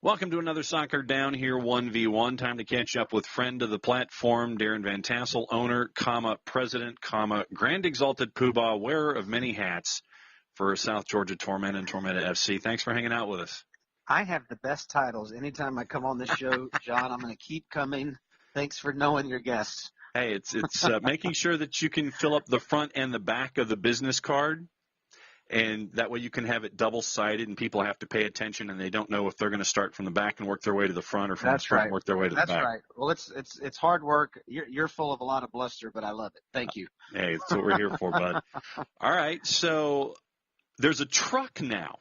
Welcome to another Soccer Down Here 1v1. Time to catch up with friend of the platform, Darin Van Tassell, owner, president, Grand Exalted Poobah, wearer of many hats for South Georgia Tormenta and Tormenta FC. Thanks for hanging out with us. I have the best titles. Anytime I come on this show, John, I'm going to keep coming. Thanks for knowing your guests. Hey, it's making sure that you can fill up the front and the back of the business card. And that way you can have it double-sided, and people have to pay attention, and they don't know if they're going to start from the back and work their way to the front, or from the front and work their way to the back. That's right. Well, it's hard work. You're full of a lot of bluster, but I love it. Thank you. Hey, that's what we're here for, bud. All right, so there's a truck now.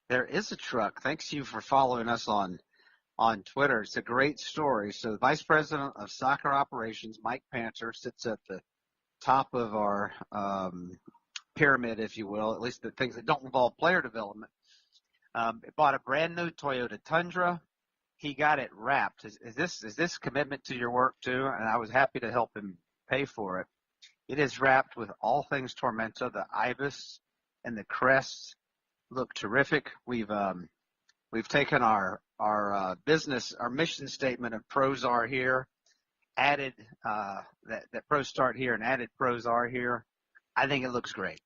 There is a truck. Thanks to you for following us on Twitter. It's a great story. So the Vice President of Soccer Operations, Mike Panter, sits at the top of our pyramid, if you will, at least the things that don't involve player development. Bought a brand new Toyota Tundra. He got it wrapped. Is this commitment to your work too? And I was happy to help him pay for it. It is wrapped with all things Tormenta. The ibis and the crest look terrific. We've taken our business, our mission statement of pros are here, added that pros start here, and added pros are here. I think it looks great.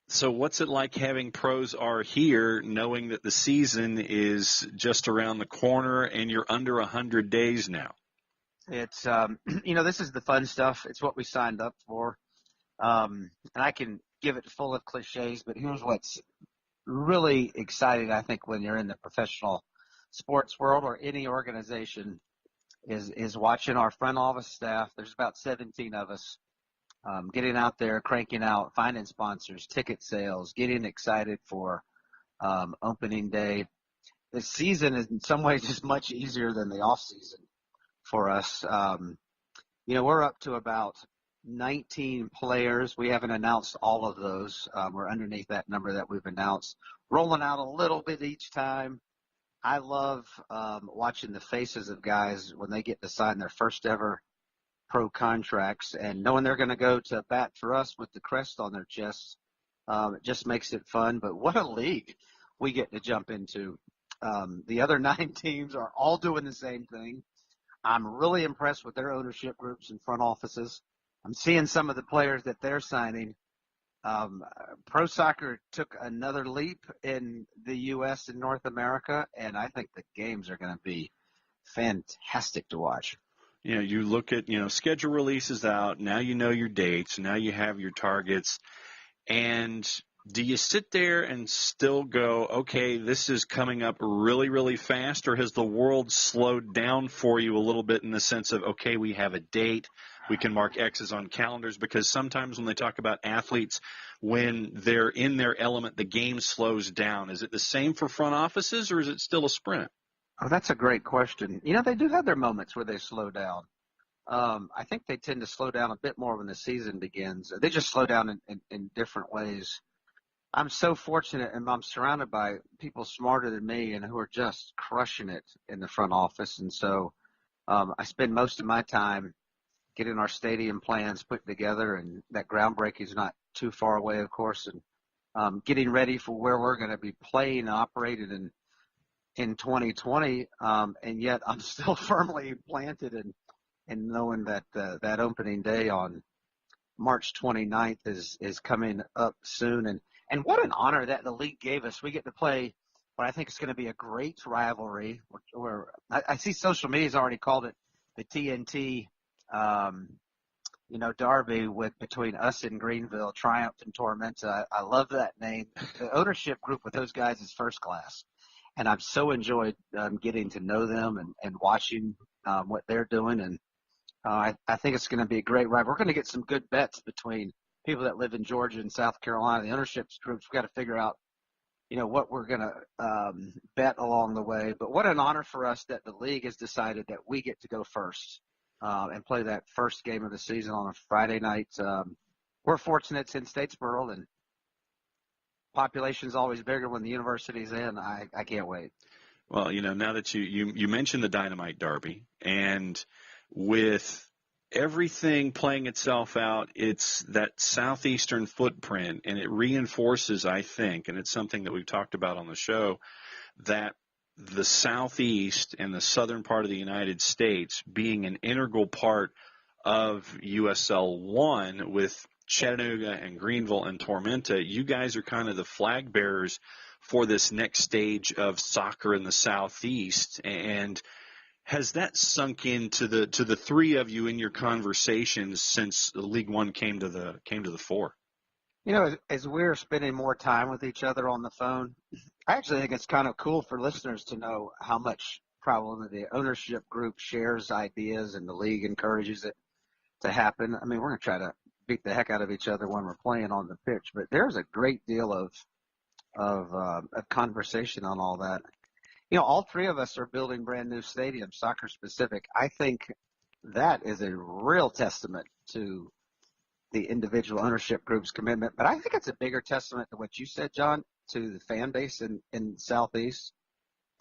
So what's it like having pros are here, knowing that the season is just around the corner and you're under 100 days now? It's, this is the fun stuff. It's what we signed up for. And I can give it full of cliches, but here's what's really exciting, I think, when you're in the professional sports world or any organization is watching our front office staff. There's about 17 of us. Getting out there, cranking out, finding sponsors, ticket sales, getting excited for opening day. The season is in some ways just much easier than the off season for us. We're up to about 19 players. We haven't announced all of those. We're underneath that number that we've announced, rolling out a little bit each time. I love watching the faces of guys when they get to sign their first ever pro contracts, and knowing they're going to go to bat for us with the crest on their chests, it just makes it fun. But what a league we get to jump into. The other 9 teams are all doing the same thing. I'm really impressed with their ownership groups and front offices. I'm seeing some of the players that they're signing. Pro soccer took another leap in the U.S. and North America, and I think the games are going to be fantastic to watch. You look at, schedule releases out. Now you know your dates. Now you have your targets. And do you sit there and still go, okay, this is coming up really, really fast? Or has the world slowed down for you a little bit in the sense of, okay, we have a date. We can mark X's on calendars? Because sometimes when they talk about athletes, when they're in their element, the game slows down. Is it the same for front offices, or is it still a sprint? Oh, that's a great question. They do have their moments where they slow down. I think they tend to slow down a bit more when the season begins. They just slow down in different ways. I'm so fortunate, and I'm surrounded by people smarter than me and who are just crushing it in the front office. And so I spend most of my time getting our stadium plans put together, and that groundbreaking is not too far away, of course, and getting ready for where we're going to be playing and operating in 2020, and yet I'm still firmly planted in knowing that that opening day on March 29th is coming up soon. And what an honor that the league gave us. We get to play what I think is going to be a great rivalry. Where I see social media's already called it the TNT, derby between us and Greenville, Triumph and Tormenta. I love that name. The ownership group with those guys is first class. And I've so enjoyed getting to know them and watching what they're doing. And I think it's going to be a great ride. We're going to get some good bets between people that live in Georgia and South Carolina. The ownership groups, we've got to figure out, what we're going to bet along the way. But what an honor for us that the league has decided that we get to go first and play that first game of the season on a Friday night. We're fortunate it's in Statesboro, and population's always bigger when the university's in. I can't wait. Well, now that you mentioned the Dynamite Derby, and with everything playing itself out, it's that southeastern footprint, and it reinforces, I think, and it's something that we've talked about on the show, that the Southeast and the southern part of the United States being an integral part of USL One with Chattanooga and Greenville and Tormenta, you guys are kind of the flag bearers for this next stage of soccer in the Southeast. And has that sunk into the three of you in your conversations since League One came to the fore? You know, as we're spending more time with each other on the phone, I actually think it's kind of cool for listeners to know how much probably the ownership group shares ideas and the league encourages it to happen. I mean, we're going to try to beat the heck out of each other when we're playing on the pitch, but there's a great deal of conversation on all that. You know, all three of us are building brand new stadiums, soccer specific. I think that is a real testament to the individual ownership group's commitment. But I think it's a bigger testament to what you said, John, to the fan base in the Southeast.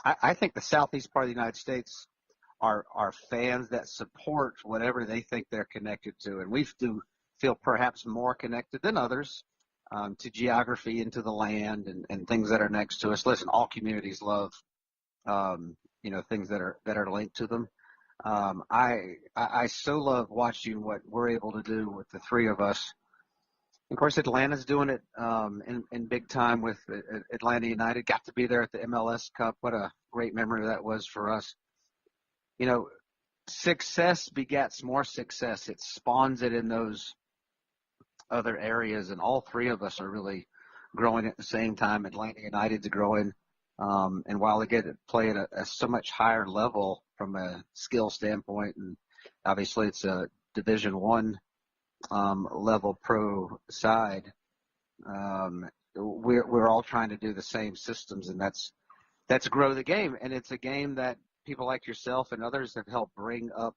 I think the Southeast part of the United States are fans that support whatever they think they're connected to. And we do feel perhaps more connected than others to geography and to the land and things that are next to us. Listen, all communities love things that are linked to them. I so love watching what we're able to do with the three of us. Of course, Atlanta's doing it in big time with Atlanta United. Got to be there at the MLS Cup. What a great memory that was for us. You know, success begets more success. It spawns it in those other areas, and all three of us are really growing at the same time. Atlanta United's growing. And while they get to play at a so much higher level from a skill standpoint, and obviously it's a Division One level pro side, we're all trying to do the same systems, and that's grow the game. And it's a game that people like yourself and others have helped bring up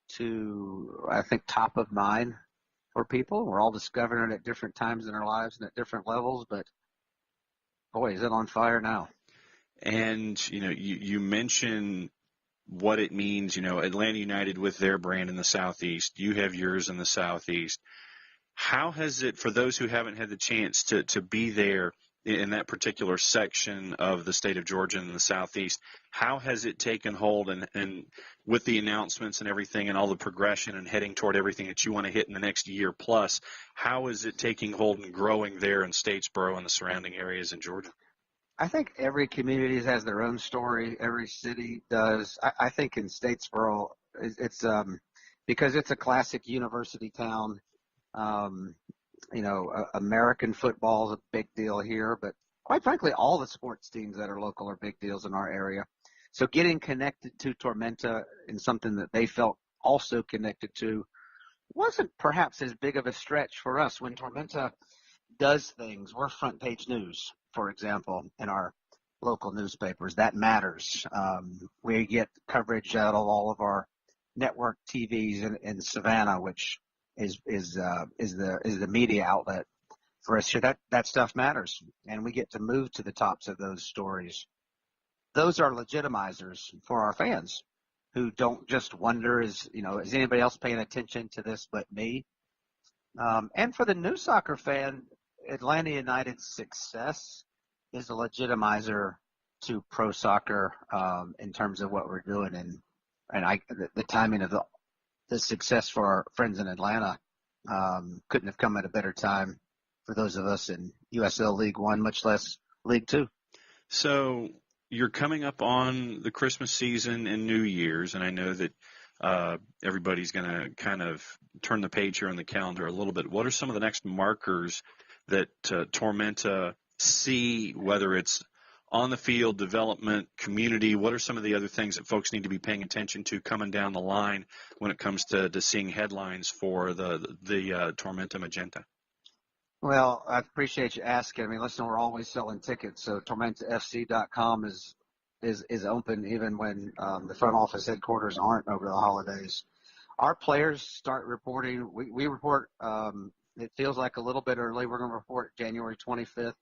to, I think, top of mind for people. We're all discovering it at different times in our lives and at different levels, but boy, is it on fire now. And, you mentioned what it means, Atlanta United with their brand in the Southeast. You have yours in the Southeast. How has it, for those who haven't had the chance to be there in that particular section of the state of Georgia in the Southeast, how has it taken hold and with the announcements and everything and all the progression and heading toward everything that you want to hit in the next year plus, how is it taking hold and growing there in Statesboro and the surrounding areas in Georgia? I think every community has their own story. Every city does. I think in Statesboro, it's because it's a classic university town. American football is a big deal here, but quite frankly, all the sports teams that are local are big deals in our area. So getting connected to Tormenta and something that they felt also connected to wasn't perhaps as big of a stretch for us. When Tormenta does things, we're front page news, for example, in our local newspapers. That matters. We get coverage out of all of our network TVs in Savannah, which is the media outlet for us. So that stuff matters, and we get to move to the tops of those stories. Those are legitimizers for our fans who don't just wonder, is anybody else paying attention to this but me? And for the new soccer fan, Atlanta United's success is a legitimizer to pro soccer in terms of what we're doing, and the timing of the success for our friends in Atlanta couldn't have come at a better time for those of us in USL League One, much less League Two. So you're coming up on the Christmas season and New Year's, and I know that everybody's going to kind of turn the page here on the calendar a little bit. What are some of the next markers that Tormenta see, whether it's on the field, development, community? What are some of the other things that folks need to be paying attention to coming down the line when it comes to seeing headlines for the Tormenta Magenta? Well, I appreciate you asking. I mean, listen, we're always selling tickets, so TormentaFC.com is open even when the front office headquarters aren't over the holidays. Our players start reporting. We report. It feels like a little bit early. We're going to report January 25th.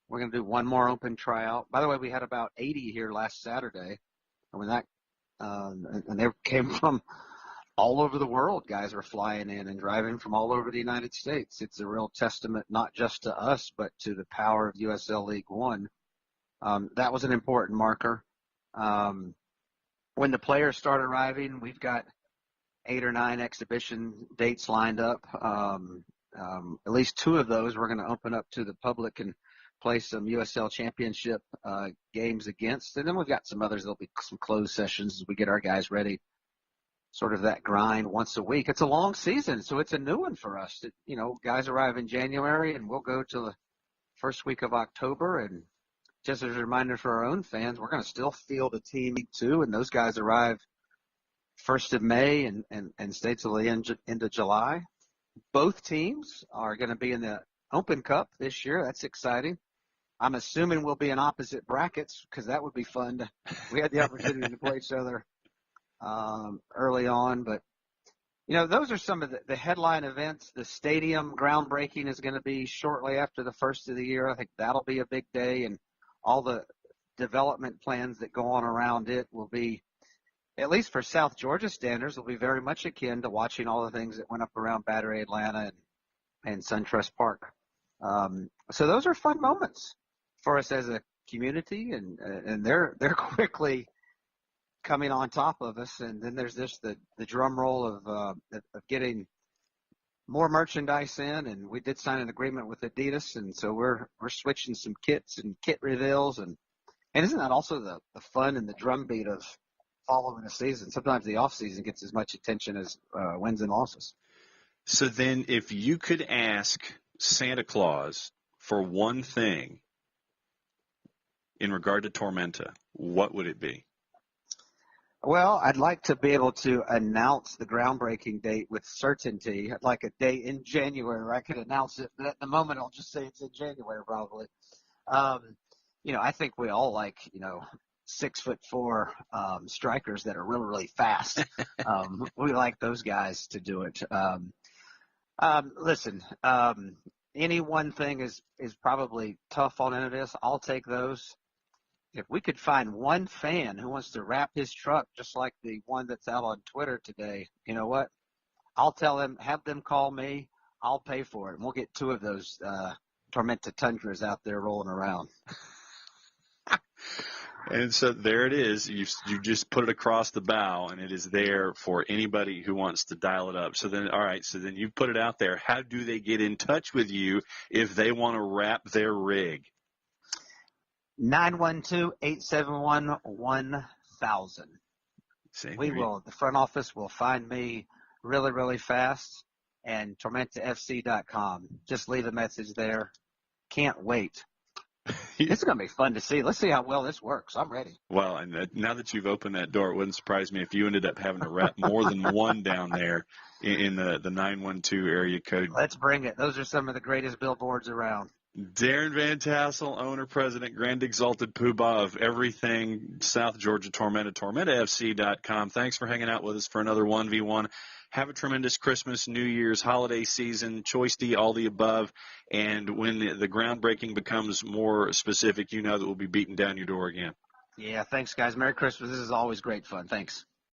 We're going to do one more open tryout. By the way, we had about 80 here last Saturday, and they came from all over the world. Guys were flying in and driving from all over the United States. It's a real testament not just to us, but to the power of USL League One. That was an important marker. When the players start arriving, we've got 8 or 9 exhibition dates lined up. At least 2 of those we're going to open up to the public and play some USL Championship games against. And then we've got some others. There'll be some closed sessions as we get our guys ready. Sort of that grind once a week. It's a long season, so it's a new one for us. Guys arrive in January, and we'll go to the first week of October. And just as a reminder for our own fans, we're going to still field a team too, and those guys arrive 1st of May and stay till the end of July. Both teams are going to be in the Open Cup this year. That's exciting. I'm assuming we'll be in opposite brackets because that would be fun. We had the opportunity to play each other early on, but those are some of the headline events. The stadium groundbreaking is going to be shortly after the first of the year. I think that'll be a big day, and all the development plans that go on around it will be, at least for South Georgia standards, will be very much akin to watching all the things that went up around Battery Atlanta and SunTrust Park. So those are fun moments for us as a community, and they're quickly coming on top of us. And then there's just the drum roll of getting more merchandise in, and we did sign an agreement with Adidas, and so we're switching some kits and kit reveals, and isn't that also the fun and the drumbeat of following a season? Sometimes the off season gets as much attention as wins and losses. So then, if you could ask Santa Claus for one thing in regard to Tormenta, what would it be? Well, I'd like to be able to announce the groundbreaking date with certainty. I'd like a date in January where I could announce it, but at the moment I'll just say it's in January probably. I think we all like, 6'4" strikers that are really, really fast. We like those guys to do it. Listen, any one thing is probably tough on any of this. I'll take those. If we could find one fan who wants to wrap his truck just like the one that's out on Twitter today, you know what? I'll tell them, have them call me. I'll pay for it. And we'll get 2 of those Tormenta Tundras out there rolling around. And so there it is. You just put it across the bow, and it is there for anybody who wants to dial it up. So then, all right, so then you put it out there. How do they get in touch with you if they want to wrap their rig? 912-871-1000. The front office will find me really, really fast, and TormentaFC.com. Just leave a message there. Can't wait. It's going to be fun to see. Let's see how well this works. I'm ready. Well, and now that you've opened that door, it wouldn't surprise me if you ended up having to wrap more than one down there in the 912 area code. Let's bring it. Those are some of the greatest billboards around. Darin Van Tassell, owner, president, grand exalted poobah of everything South Georgia Tormenta, TormentaFC.com. Thanks for hanging out with us for another 1v1. Have a tremendous Christmas, New Year's, holiday season, choice D, all the above. And when the groundbreaking becomes more specific, that we'll be beating down your door again. Yeah, thanks, guys. Merry Christmas. This is always great fun. Thanks.